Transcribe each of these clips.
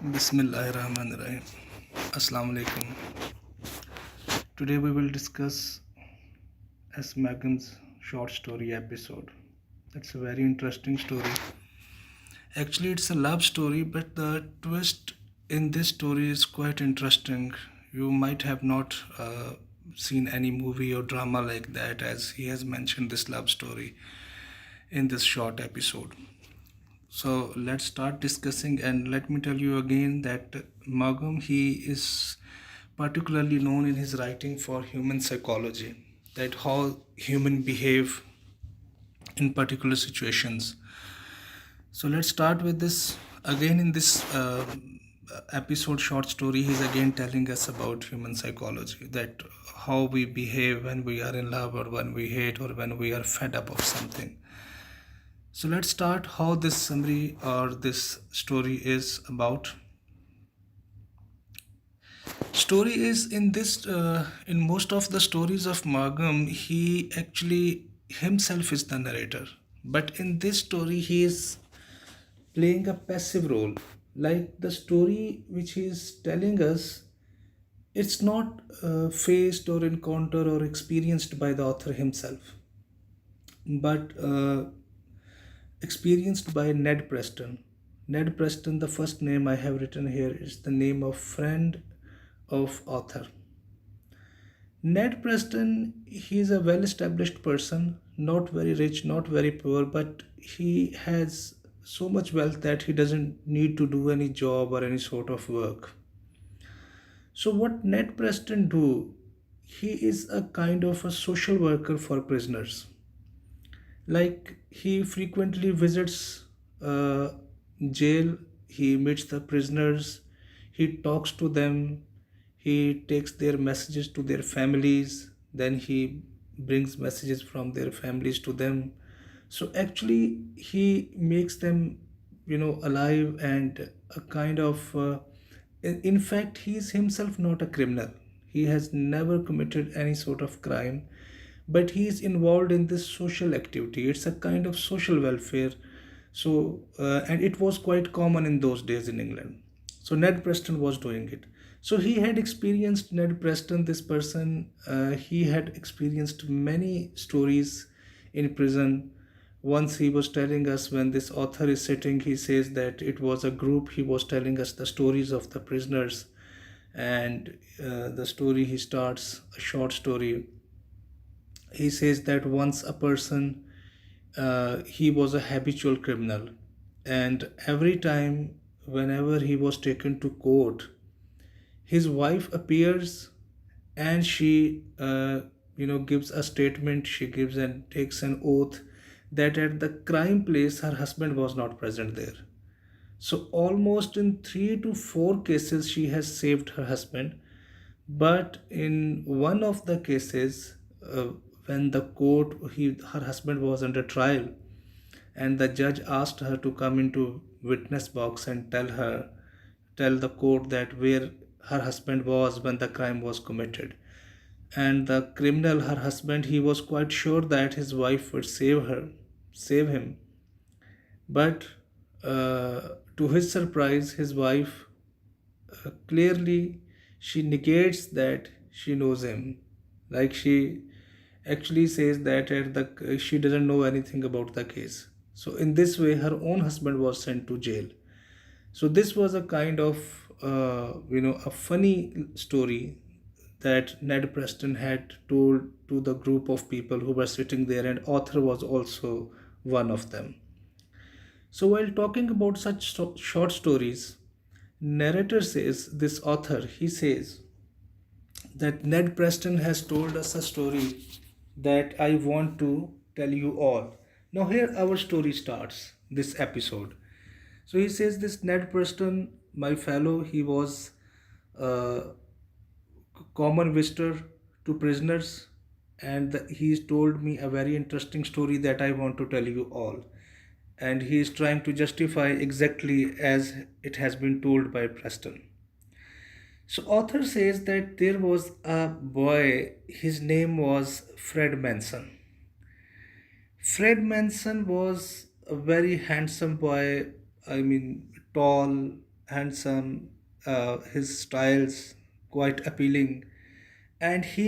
Bismillahirrahmanirrahim. Assalamu alaikum. Today we will discuss S. Maugham's short story episode. That's a very interesting story. Actually, it's a love story, but the twist in this story is quite interesting. You might have not seen any movie or drama like that, as he has mentioned this love story in this short episode. So let's start discussing, and let me tell you again that Maugham, he is particularly known in his writing for human psychology, that how human behave in particular situations. So let's start with this again in this episode short story. He's again telling us about human psychology, that how we behave when we are in love or when we hate or when we are fed up of something. So let's start how this summary or this story is about. Story is in this in most of the stories of Maugham, he actually himself is the narrator, but in this story he is playing a passive role. Like the story which he is telling us, it's not faced or encountered or experienced by the author himself, but experienced by Ned Preston. Ned Preston, the first name I have written here, is the name of friend of author. Ned Preston, he is a well established person, not very rich, not very poor, but he has so much wealth that he doesn't need to do any job or any sort of work. So what Ned Preston do? He is a kind of a social worker for prisoners. Like he frequently visits jail, he meets the prisoners, he talks to them, he takes their messages to their families, then he brings messages from their families to them. So actually he makes them, alive and a kind of in fact he is himself not a criminal. He has never committed any sort of crime, but he is involved in this social activity. It's a kind of social welfare. So and it was quite common in those days in England. So Ned Preston was doing it. So he had experienced, Ned Preston, this person, he had experienced many stories in prison. Once he was telling us, when this author is sitting, he says that it was a group, he was telling us the stories of the prisoners. And the story, he starts a short story. He says that once a person, he was a habitual criminal, and every time whenever he was taken to court, his wife appears, and she gives a statement, she gives and takes an oath that at the crime place her husband was not present there. So almost in 3 to 4 cases she has saved her husband. But in one of the cases, when the court, her husband was under trial, and the judge asked her to come into witness box and tell the court that where her husband was when the crime was committed. And the criminal, her husband, he was quite sure that his wife would save him. But to his surprise, his wife, clearly, she negates that she knows him. Like she actually says that she doesn't know anything about the case. So in this way, her own husband was sent to jail. So this was a kind of a funny story that Ned Preston had told to the group of people who were sitting there, and author was also one of them. So while talking about such short stories, narrator says, this author, he says that Ned Preston has told us a story that I want to tell you all. Now here our story starts, this episode. So he says this Ned Preston, my fellow, he was a common visitor to prisoners, and he's told me a very interesting story that I want to tell you all. And he is trying to justify exactly as it has been told by Preston. So author says that there was a boy, his name was Fred Manson. Fred Manson was a very handsome boy, I mean tall handsome, his styles quite appealing, and he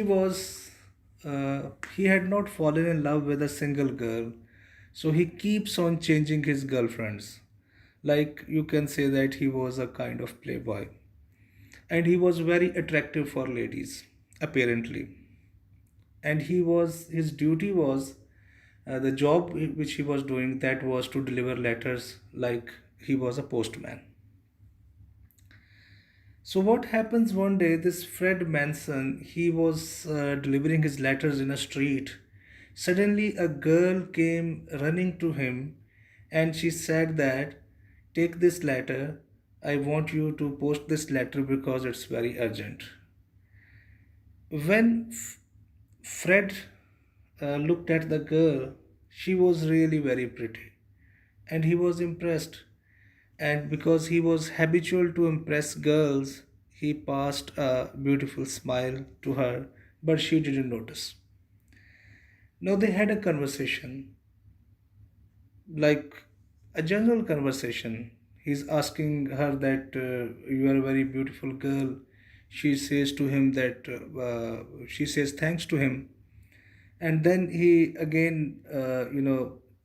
had not fallen in love with a single girl, so he keeps on changing his girlfriends. Like you can say that he was a kind of playboy, and he was very attractive for ladies, apparently. And his duty was the job which he was doing, that was to deliver letters, like he was a postman. So what happens one day, this Fred Manson, he was delivering his letters in a street. Suddenly a girl came running to him, and she said that, take this letter, I want you to post this letter because it's very urgent. When Fred looked at the girl, she was really very pretty, and he was impressed. And because he was habitual to impress girls, he passed a beautiful smile to her, but she didn't notice. Now they had a conversation, like a general conversation. He's asking her that you are a very beautiful girl. She says to him that she says thanks to him, and then he again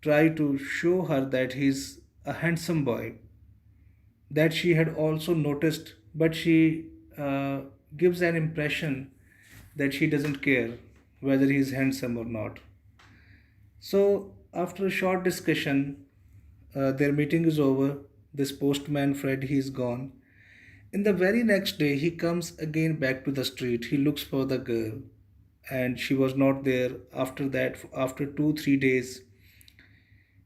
try to show her that he's a handsome boy, that she had also noticed, but she uh, gives an impression that she doesn't care whether he is handsome or not. So after a short discussion, their meeting is over. This postman Fred, he is gone. In the very next day, he comes again back to the street. He looks for the girl, and she was not there. After that, after 2 3 days,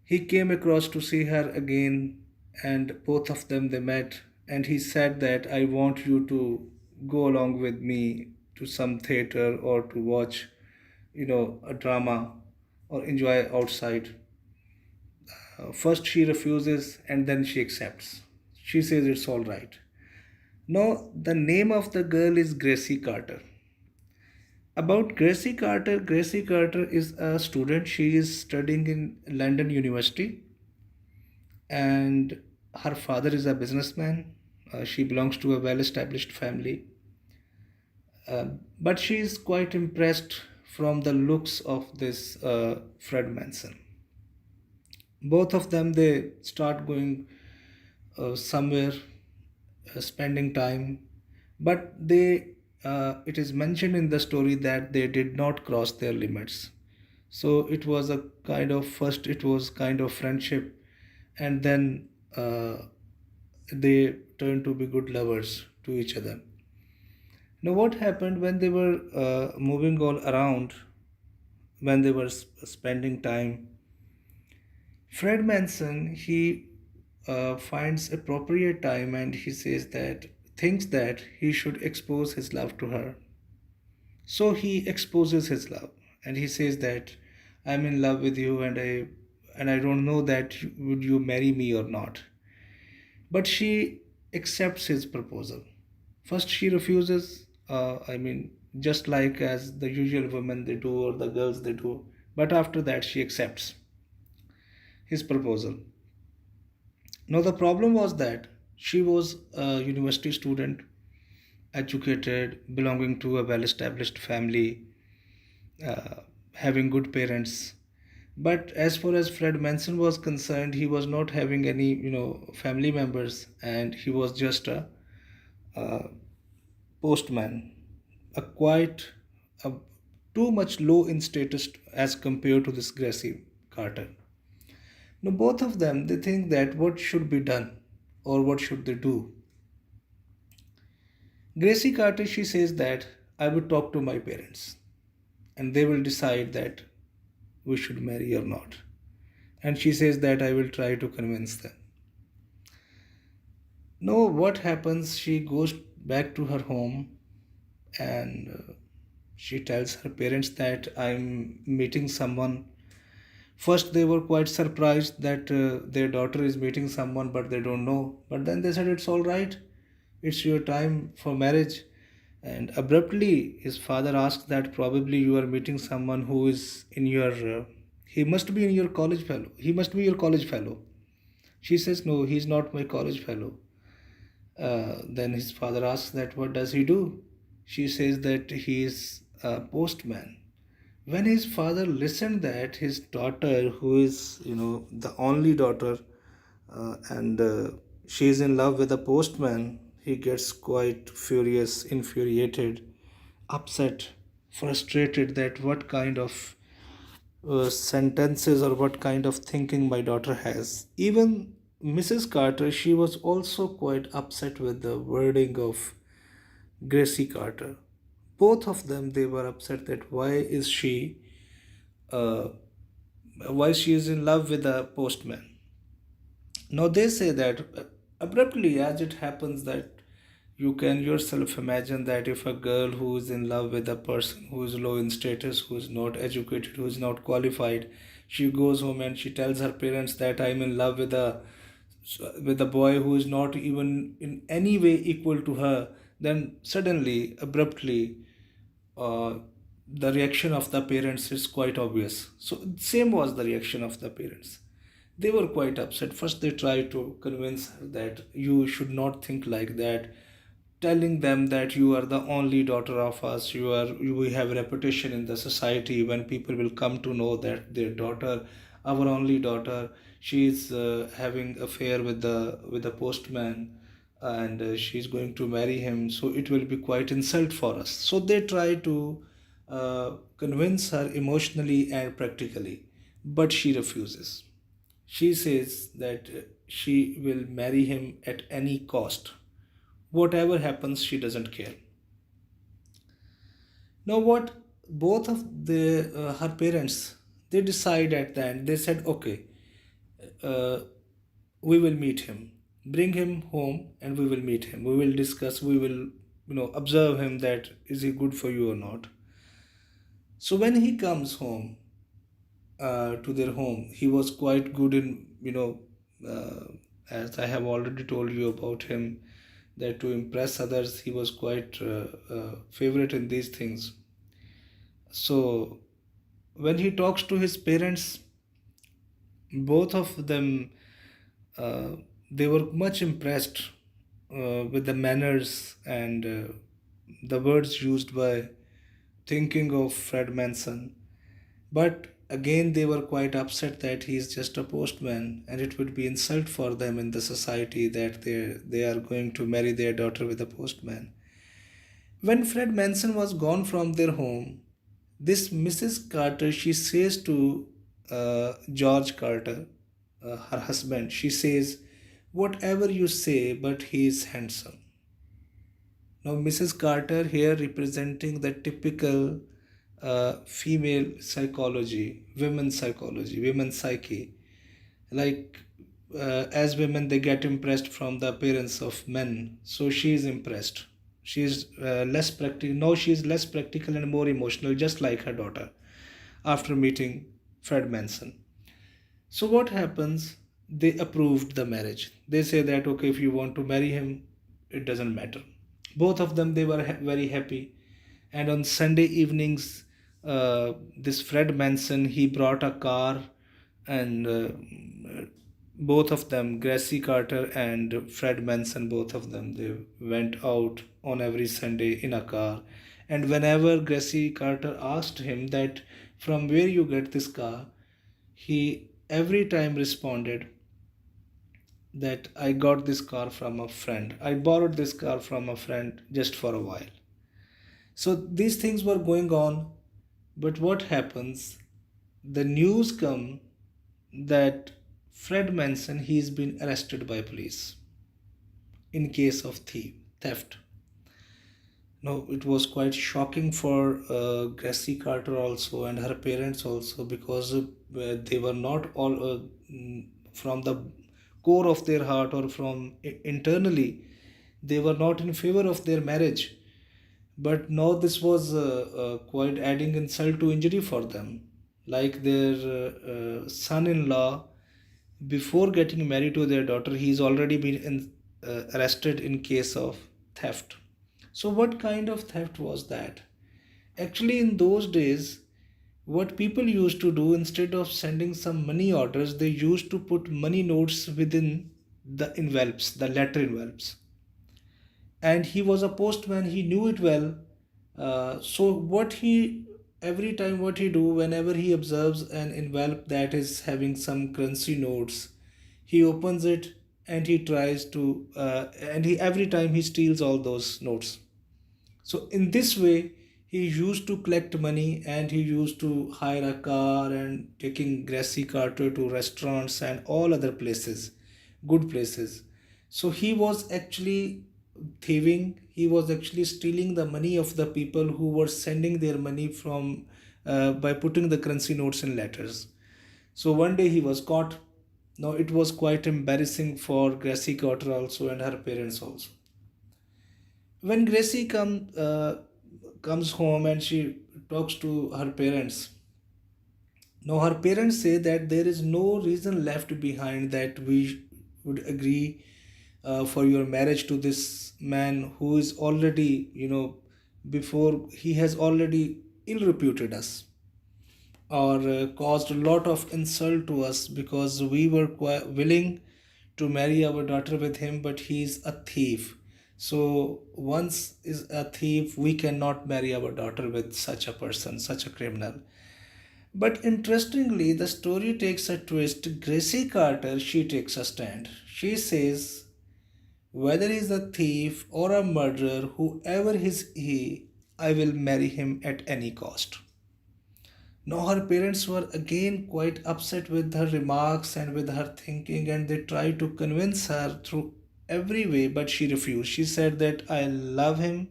he came across to see her again, and both of them they met. And he said that, I want you to go along with me to some theater or to watch, a drama or enjoy outside. First she refuses and then she accepts. She says it's all right. Now the name of the girl is Gracie Carter. About Gracie Carter is a student. She is studying in London University, and her father is a businessman. She belongs to a well established family. But she is quite impressed from the looks of this Fred Manson. Both of them they start going somewhere, spending time, but they it is mentioned in the story that they did not cross their limits. So it was a kind of, first it was kind of friendship, and then they turned to be good lovers to each other. Now what happened when they were moving all around, when they were spending time, Fred Manson, he finds appropriate time, and he says that, thinks that he should expose his love to her. So he exposes his love, and he says that, I'm in love with you, and I don't know that would you marry me or not. But she accepts his proposal. First she refuses, just like as the usual women they do, or the girls they do. But after that she accepts his proposal. Now the problem was that she was a university student, educated, belonging to a well-established family, having good parents. But as far as Fred Manson was concerned, he was not having any, family members, and he was just a postman, a quite a, too much low in status as compared to this Gracie Carter. Now both of them they think that what should be done, or what should they do. Gracie Carter, she says that, I would talk to my parents, and they will decide that we should marry or not. And she says that I will try to convince them. Now what happens, she goes back to her home, and she tells her parents that I'm meeting someone. First they were quite surprised that their daughter is meeting someone, but they don't know. But then they said, it's all right, it's your time for marriage. And abruptly his father asks that, probably you are meeting someone who is in your he must be in your college fellow, he must be your college fellow. She says, no, he's not my college fellow. Then his father asks that what does he do? She says that he is a postman. When his father listened that his daughter, who is the only daughter, and she is in love with a postman, he gets quite furious, infuriated, upset, frustrated that what kind of sentences or what kind of thinking my daughter has. Even Mrs. Carter, she was also quite upset with the wording of Gracie Carter. Both of them, they were upset that uh, why she is in love with a postman. Now they say that abruptly, as it happens that you can yourself imagine that if a girl who is in love with a person who is low in status, who is not educated, who is not qualified, she goes home and she tells her parents that I'm in love with a boy who is not even in any way equal to her, then suddenly, abruptly, uh, the reaction of the parents is quite obvious. So same was the reaction of the parents. They were quite upset. First, they tried to convince her that you should not think like that, telling them that you are the only daughter of us. We have a reputation in the society. When people will come to know that their daughter, our only daughter, she is having affair with the postman, and she's going to marry him, so it will be quite insult for us. So they try to convince her emotionally and practically, but she refuses. She says that she will marry him at any cost. Whatever happens, she doesn't care. Now, what both of her parents, they decide at the end. They said, okay, uh, we will meet him. Bring him home, and we will meet him. We will discuss. We will, observe him. That is he good for you or not. So when he comes home, to their home, he was quite good in, as I have already told you about him, that to impress others, he was quite favorite in these things. So when he talks to his parents, both of them, uh, they were much impressed with the manners and the words used by thinking of Fred Manson. But again, they were quite upset that he is just a postman, and it would be insult for them in the society that they are going to marry their daughter with a postman. When Fred Manson was gone from their home, this Mrs. Carter, she says to George Carter, her husband, she says, "Whatever you say, but he is handsome." Now, Mrs. Carter here representing the typical female psychology, women's psyche. Like, as women, they get impressed from the appearance of men. So she is impressed. She is less practical. Now she is less practical and more emotional, just like her daughter after meeting Fred Manson. So what happens? They approved the marriage. They say that okay, if you want to marry him, it doesn't matter. Both of them, they were very happy. And on Sunday evenings, this Fred Manson, he brought a car, and both of them, Gracie Carter and Fred Manson, both of them, they went out on every Sunday in a car. And whenever Gracie Carter asked him that from where you get this car, he every time responded that I got this car from a friend. I borrowed this car from a friend just for a while. So these things were going on, but what happens? The news come that Fred Manson, he's been arrested by police in case of theft. No, it was quite shocking for Gracie Carter also and her parents also, because they were not all from the core of their heart or from internally, they were not in favor of their marriage. But now this was quite adding insult to injury for them. Like their son-in-law, before getting married to their daughter, he's already been arrested in case of theft. So what kind of theft was that? Actually, in those days, what people used to do, instead of sending some money orders, they used to put money notes within the envelopes, the letter envelopes. and he was a postman. He knew it well. So what he every time what he do whenever he observes an envelope that is having some currency notes, he opens it and he tries to and he every time he steals all those notes. So in this way, he used to collect money and he used to hire a car and taking grassy carter to restaurants and all other places, good places. So he was actually thieving. He was actually stealing the money of the people who were sending their money from by putting the currency notes in letters. So one day he was caught. Now it was quite embarrassing for Gracie Carter also and her parents also. When Gracie comes home and she talks to her parents, now her parents say that there is no reason left behind that we would agree for your marriage to this man who is already, before he has already ill reputed us or caused a lot of insult to us because we were quite willing to marry our daughter with him, but he is a thief. So once is a thief, we cannot marry our daughter with such a person, such a criminal. But interestingly, the story takes a twist. Gracie Carter, she takes a stand. She says, whether he's a thief or a murderer, whoever is he, I will marry him at any cost. Now, her parents were again quite upset with her remarks and with her thinking, and they tried to convince her through every way, but she refused. She said that I love him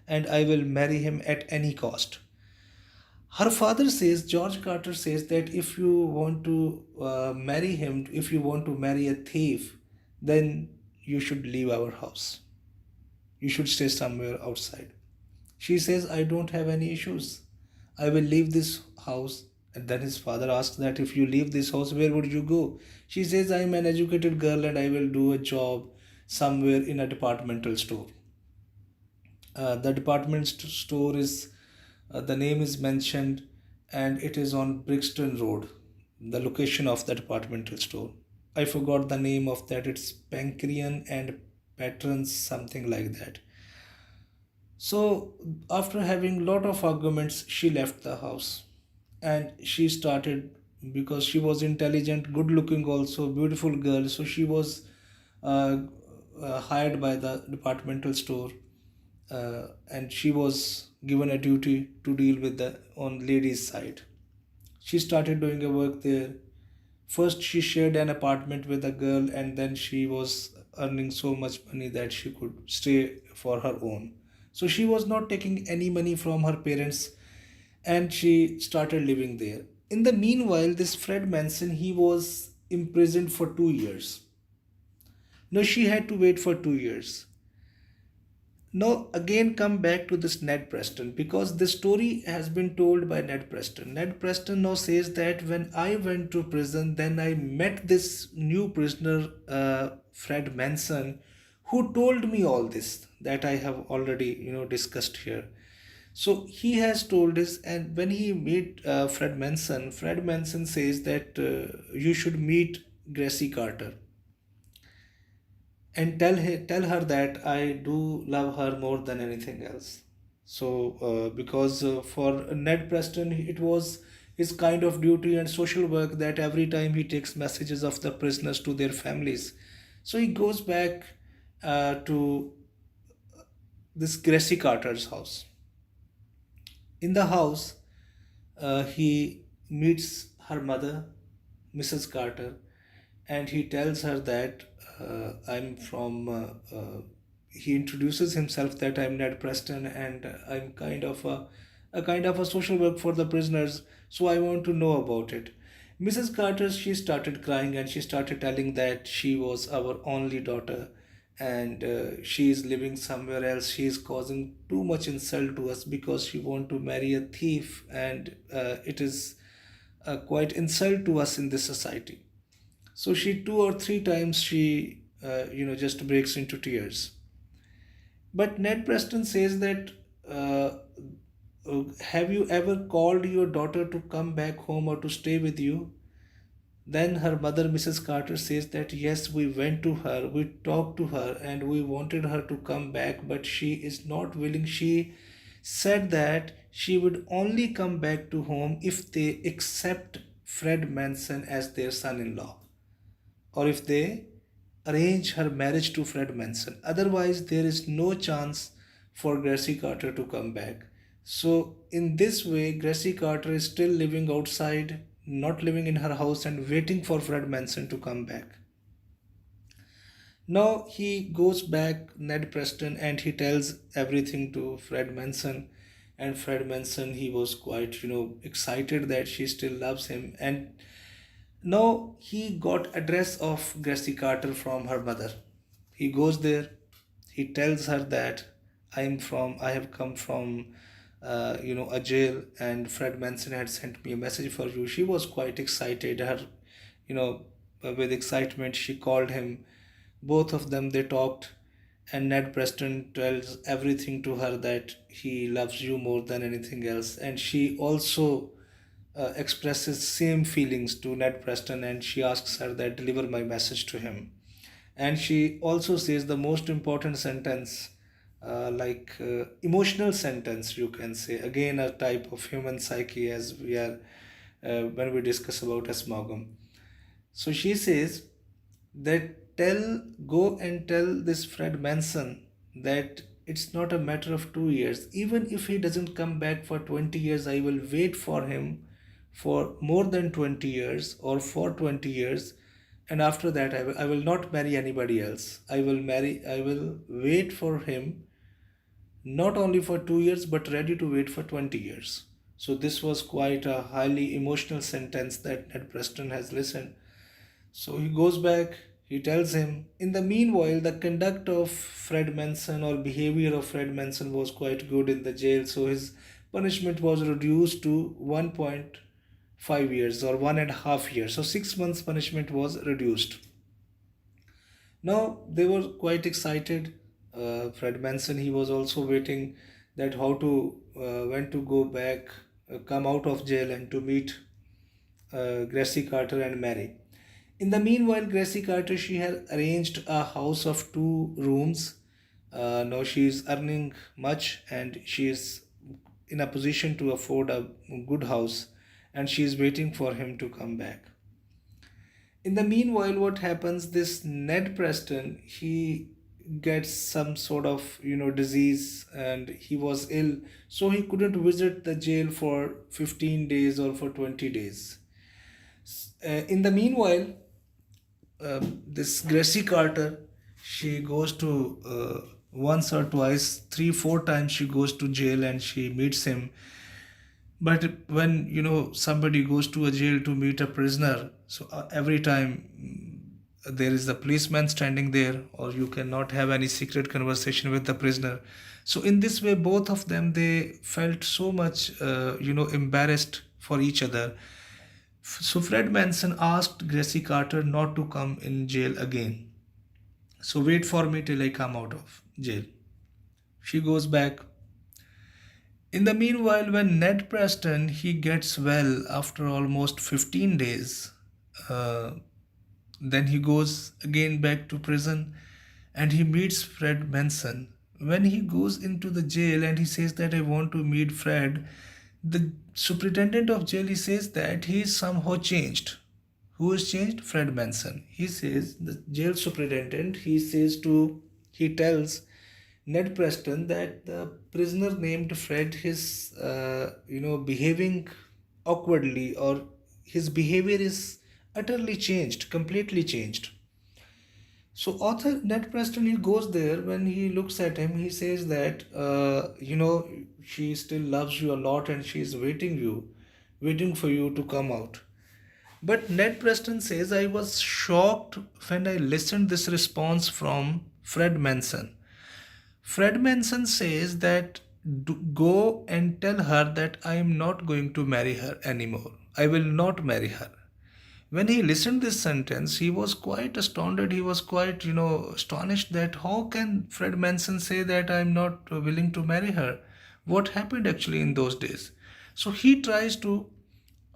and I will marry him at any cost. Her father says, George Carter says that if you want to marry him, if you want to marry a thief, then you should leave our house. You should stay somewhere outside. She says, I don't have any issues. I will leave this house. And then his father asks that if you leave this house, where would you go? She says, I am an educated girl and I will do a job somewhere in a departmental store. The store is, the name is mentioned and it is on Brixton Road, the location of the departmental store. I forgot the name of that. It's Pancrean and Patrons, something like that. So after having lot of arguments, she left the house and she started because she was intelligent, good looking also, beautiful girl. So she was uh, hired by the departmental store and she was given a duty to deal with the on ladies side. She started doing a work there. First, she shared an apartment with a girl, and then she was earning so much money that she could stay for her own. So she was not taking any money from her parents, and she started living there. In the meanwhile, this Fred Manson, he was imprisoned for 2 years. No, she had to wait for 2 years. Now, again, come back to this Ned Preston because the story has been told by Ned Preston. Ned Preston now says that when I went to prison, then I met this new prisoner, Fred Manson, who told me all this that I have already, discussed here. So he has told us, and when he meet Fred Manson says that you should meet Gracie Carter and tell her that I do love her more than anything else. So because for Ned Preston, it was his kind of duty and social work that every time he takes messages of the prisoners to their families, so he goes back to this Gracie Carter's house. In the house, he meets her mother, Mrs. Carter, and he tells her that I'm from. He introduces himself that I'm Ned Preston and I'm kind of a kind of a social work for the prisoners. So I want to know about it. Mrs. Carter, she started crying and she started telling that she was our only daughter and she is living somewhere else. She is causing too much insult to us because she want to marry a thief and it is quite insult to us in this society. So she 2 or 3 times she just breaks into tears. But Ned Preston says that have you ever called your daughter to come back home or to stay with you? Then her mother, Mrs. Carter, says that yes, we went to her, we talked to her, and we wanted her to come back, but she is not willing. She said that she would only come back to home if they accept Fred Manson as their son in law, or if they arrange her marriage to Fred Manson. Otherwise, there is no chance for Gracie Carter to come back. So, in this way, Gracie Carter is still living outside, not living in her house, and waiting for Fred Manson to come back. Now he goes back, Ned Preston, and he tells everything to Fred Manson. And Fred Manson, he was quite, excited that she still loves him. And now he got address of Gracie Carter from her mother. He goes there. He tells her that I have come from, a jail, and Fred Manson had sent me a message for you. She was quite excited. You know, with excitement, she called him. Both of them, they talked, and Ned Preston tells everything to her, that he loves you more than anything else. And she also expresses same feelings to Ned Preston, and she asks her that deliver my message to him. And she also says the most important sentence, emotional sentence, you can say, again a type of human psyche, as we are when we discuss about maugham. So she says that go and tell this Fred Manson that it's not a matter of 2 years. Even if he doesn't come back for 20 years, I will wait for him for more than 20 years, or for 20 years. And after that, I will not marry anybody else. I will wait for him not only for 2 years, but ready to wait for 20 years. So this was quite a highly emotional sentence that Ned Preston has listened. So he goes back, he tells him. In the meanwhile, the conduct of Fred Manson, or behavior of Fred Manson, was quite good in the jail. So his punishment was reduced to 1.5 years, or 1.5 years. So 6 months punishment was reduced. Now they were quite excited. Fred Manson, he was also waiting that how to when to go back, come out of jail, and to meet Gracie Carter and marry. In the meanwhile, Gracie Carter, she had arranged a house of 2 rooms. Now she is earning much, and she is in a position to afford a good house, and she is waiting for him to come back. In the meanwhile, what happens? This Ned Preston, he gets some sort of disease, and he was ill, so he couldn't visit the jail for 15 days or for 20 days. In the meanwhile, this Gracie Carter, she goes to once or twice, 3 4 times she goes to jail, and she meets him. But when somebody goes to a jail to meet a prisoner, so every time there is a policeman standing there, or you cannot have any secret conversation with the prisoner. So in this way, both of them, they felt so much embarrassed for each other. So Fred Manson asked Gracie Carter not to come in jail again. So wait for me till I come out of jail. She goes back. In the meanwhile, when Ned Preston, he gets well after almost 15 days, uh, then he goes again back to prison, and he meets Fred Manson. When he goes into the jail and he says that I want to meet Fred, the superintendent of jail, he says that he is somehow changed. Who is changed? Fred Manson. He says, the jail superintendent, he tells Ned Preston that the prisoner named Fred is, behaving awkwardly, or his behavior is utterly changed, completely changed. So author Ned Preston, he goes there. When he looks at him, he says that, she still loves you a lot, and she is waiting for you to come out. But Ned Preston says, I was shocked when I listened this response from Fred Manson. Fred Manson says that, go and tell her that I am not going to marry her anymore. I will not marry her. When he listened this sentence, he was quite astounded. He was quite, astonished that how can Fred Manson say that I'm not willing to marry her? What happened actually in those days? So he tries to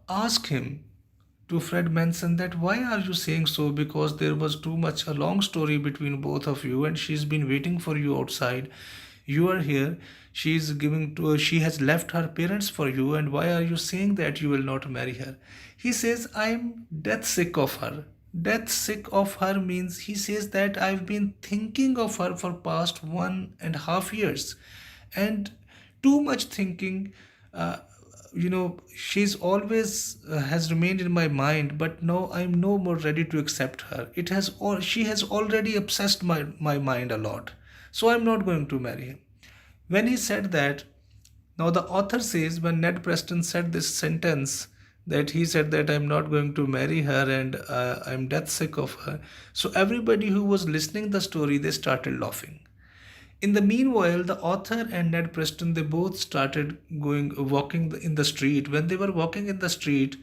ask him to Fred Manson that why are you saying so? Because there was too much a long story between both of you, and she's been waiting for you outside. You are here. She has left her parents for you, and why are you saying that you will not marry her? He says, I'm death sick of her. Death sick of her means he says that I've been thinking of her for past 1.5 years, and too much thinking. Uh, she's always has remained in my mind, but now I'm no more ready to accept her. She has already obsessed my mind a lot, so I'm not going to marry him. When he said that, now the author says when Ned Preston said this sentence, that he said that I'm not going to marry her and I'm death sick of her. So everybody who was listening the story, they started laughing. In the meanwhile, the author and Ned Preston, they both started walking in the street. When they were walking in the street,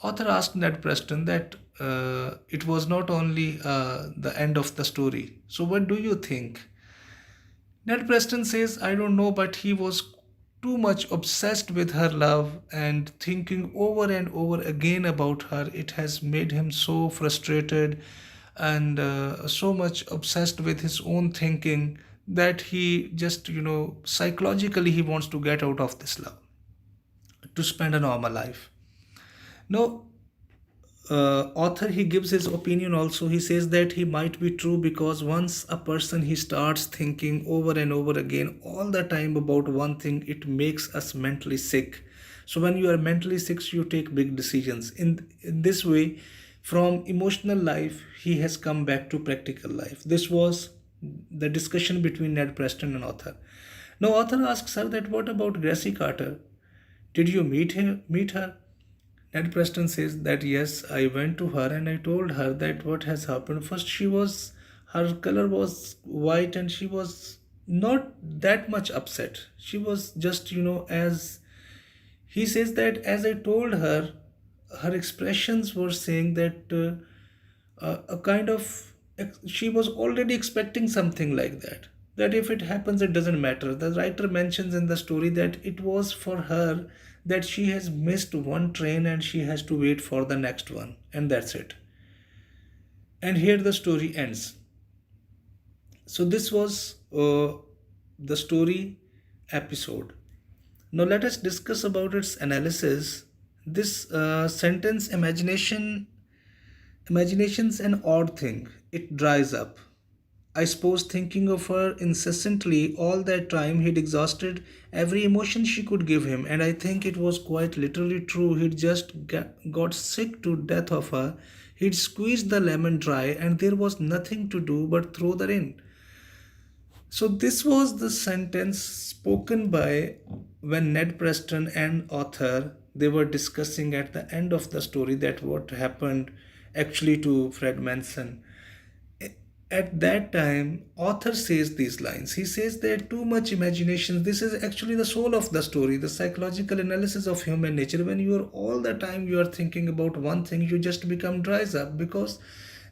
author asked Ned Preston that it was not only the end of the story. So what do you think? Ned Preston says, I don't know, but he was too much obsessed with her love and thinking over and over again about her. It has made him so frustrated and so much obsessed with his own thinking that he just, psychologically, he wants to get out of this love to spend a normal life. Now, author, he gives his opinion also. He says that he might be true because once a person he starts thinking over and over again all the time about one thing, it makes us mentally sick. So when you are mentally sick, you take big decisions. In this way, from emotional life he has come back to practical life. This was the discussion between Ned Preston and author. Now author asks her that what about Gracie Carter? Did you meet her? Ned Preston says that yes, I went to her and I told her that what has happened. First, her color was white and she was not that much upset. She was just, as he says that as I told her, her expressions were saying that a kind of, she was already expecting something like that. That if it happens, it doesn't matter. The writer mentions in the story that it was for her that she has missed one train and she has to wait for the next one, and that's it. And here the story ends. So this was the story episode. Now let us discuss about its analysis. This sentence, imagination's an odd thing. It dries up. I suppose thinking of her incessantly all that time, he'd exhausted every emotion she could give him, and I think it was quite literally true. He'd just got sick to death of her. He'd squeezed the lemon dry, and there was nothing to do but throw her in. So, this was the sentence spoken by when Ned Preston and author, they were discussing at the end of the story that what happened actually to Fred Manson. At that time, author says these lines. He says there too much imagination. This is actually the soul of the story, the psychological analysis of human nature. When you are all the time you are thinking about one thing, you just become dries up because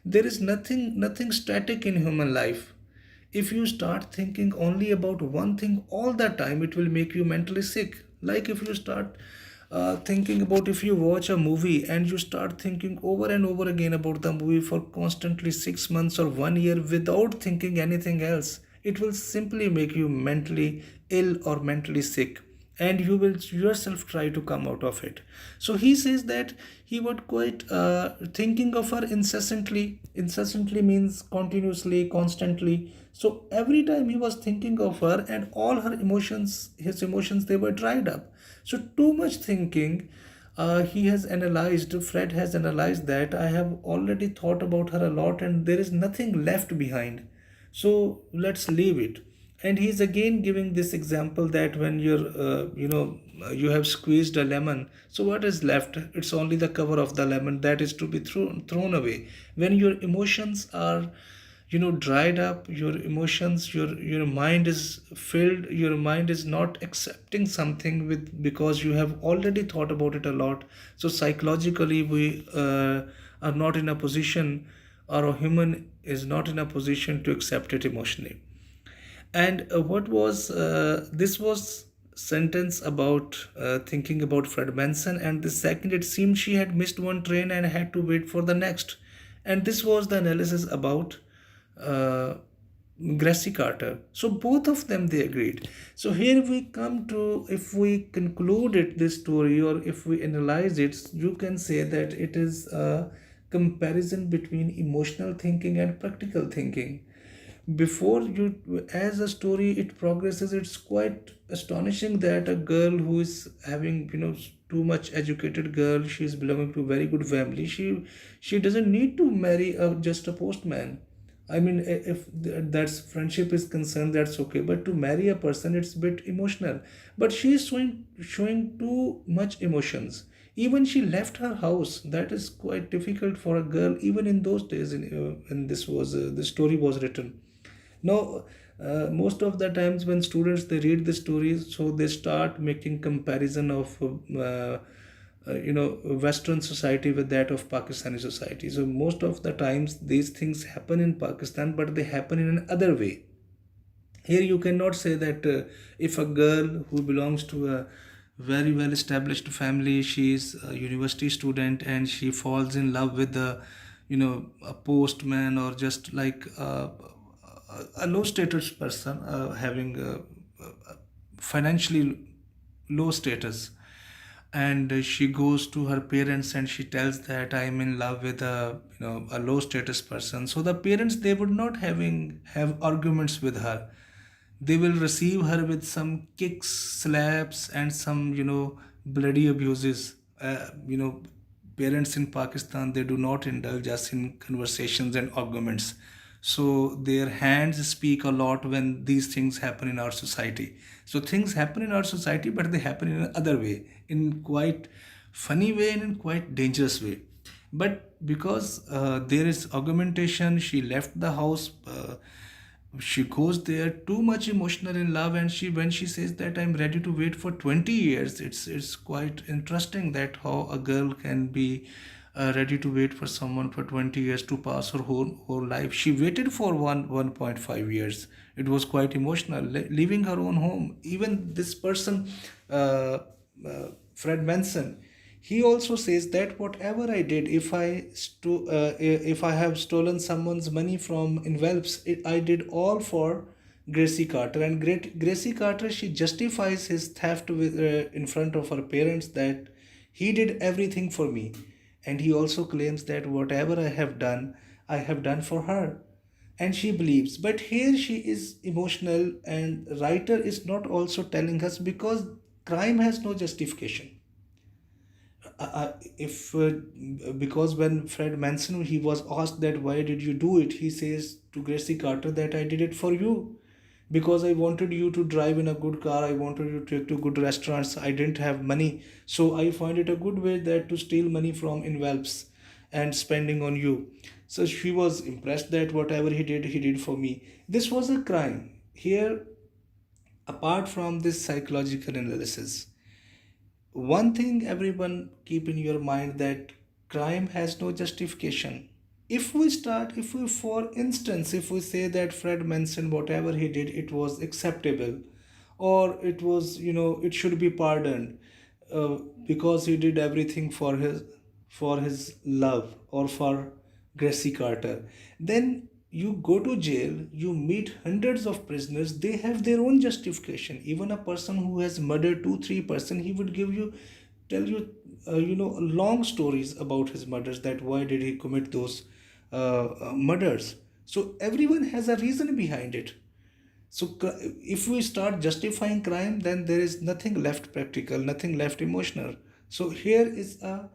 there is nothing static in human life. If you start thinking only about one thing all the time, it will make you mentally sick. Like if you start thinking about, if you watch a movie and you start thinking over and over again about the movie for constantly 6 months or 1 year without thinking anything else, it will simply make you mentally ill or mentally sick, and you will yourself try to come out of it. So he says that he would quite thinking of her incessantly means continuously, constantly. So every time he was thinking of her, and all her emotions, his emotions, they were dried up. So too much thinking, he has analyzed, Fred has analyzed that I have already thought about her a lot and there is nothing left behind. So let's leave it. And he's again giving this example that when you have squeezed a lemon, so what is left? It's only the cover of the lemon that is to be thrown away. When your emotions are dried up, your emotions, your mind is filled, your mind is not accepting something with, because you have already thought about it a lot. So psychologically we are not in a position, or a human is not in a position to accept it emotionally. And what was this was sentence about thinking about Fred Manson, and the second, it seemed she had missed one train and had to wait for the next. And this was the analysis about uh, Gracie Carter. So both of them they agreed. So here we come to, if we conclude it, this story, or if we analyze it, you can say that it is a comparison between emotional thinking and practical thinking. Before you, as a story it progresses, it's quite astonishing that a girl who is having, too much educated girl, she is belonging to a very good family, she doesn't need to marry just a postman. I mean, if that's friendship is concerned, that's okay, but to marry a person, it's a bit emotional. But she is showing too much emotions. Even she left her house. That is quite difficult for a girl, even in those days. In this story was written. Now, most of the times when students they read the stories, so they start making comparison of Western society with that of Pakistani society. So most of the times these things happen in Pakistan, but they happen in another way. Here you cannot say that if a girl who belongs to a very well established family, she is a university student and she falls in love with a postman, or just like a low status person, having financially low status, and she goes to her parents and she tells that I am in love with a low status person. So the parents, they would not have arguments with her. They will receive her with some kicks, slaps, and some bloody abuses. Parents in Pakistan, they do not indulge us in conversations and arguments. So their hands speak a lot when these things happen in our society. So things happen in our society, but they happen in another way, in quite funny way and in quite dangerous way. But because there is augmentation, she left the house. She goes there too much emotional in love, and she, when she says that I'm ready to wait for 20 years, it's quite interesting that how a girl can be ready to wait for someone for 20 years to pass her whole life. She waited for 1.5 years. It was quite emotional, leaving her own home. Even this person, Fred Manson, he also says that whatever I did, if I have stolen someone's money from envelopes, I did all for Gracie Carter. And Gracie Carter, she justifies his theft in front of her parents, that he did everything for me. And he also claims that whatever I have done for her. And she believes. But here she is emotional, and writer is not also telling us, because crime has no justification. If Because when Fred Manson, he was asked that why did you do it, he says to Gracie Carter that I did it for you, because I wanted you to drive in a good car, I wanted you to take to good restaurants, I didn't have money, so I find it a good way that to steal money from envelopes and spending on you. So she was impressed that whatever he did for me. This was a crime. Here, apart from this psychological analysis, one thing everyone keep in your mind, that crime has no justification. If we, for instance, if we say that Fred Manson, whatever he did, it was acceptable, or it was, it should be pardoned, uh, because he did everything for his love, or for Gracie Carter, then you go to jail, you meet hundreds of prisoners, they have their own justification. Even a person who has murdered 2 3 person, he would tell you long stories about his murders, that why did he commit those murders. So everyone has a reason behind it. So if we start justifying crime, then there is nothing left practical, nothing left emotional. So here is the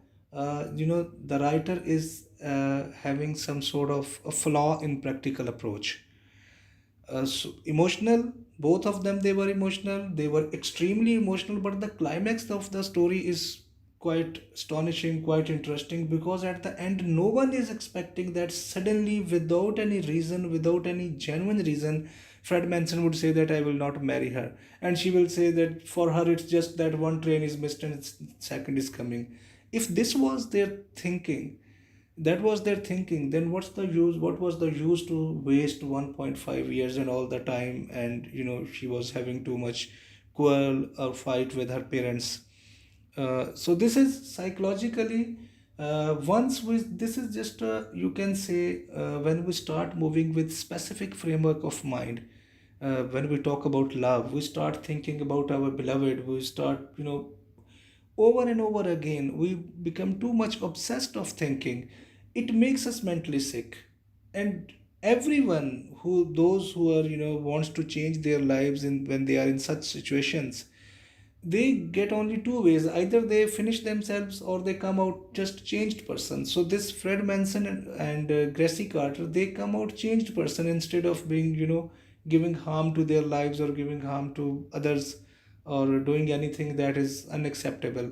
writer is having some sort of a flaw in practical approach. So emotional, both of them, they were emotional, they were extremely emotional, but the climax of the story is quite astonishing, quite interesting, because at the end no one is expecting that suddenly, without any reason, without any genuine reason, Fred Manson would say that I will not marry her, and she will say that for her it's just that one train is missed and second is coming. If this was their thinking, that was their thinking, then what was the use to waste 1.5 years and all the time, and she was having too much quarrel or fight with her parents. So this is psychologically, once we, this is just you can say, when we start moving with specific framework of mind. When we talk about love, we start thinking about our beloved, we start, over and over again, we become too much obsessed of thinking. It makes us mentally sick. And everyone who, those who are, wants to change their lives in, when they are in such situations, they get only two ways: either they finish themselves or they come out just changed person. So this Fred Manson and Gracie Carter, they come out changed person instead of being, giving harm to their lives or giving harm to others or doing anything that is unacceptable.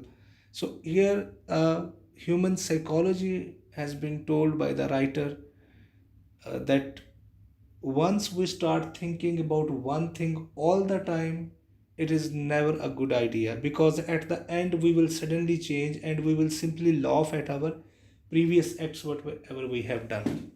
So here, human psychology has been told by the writer, that once we start thinking about one thing all the time, it is never a good idea, because at the end we will suddenly change and we will simply laugh at our previous acts, whatever we have done.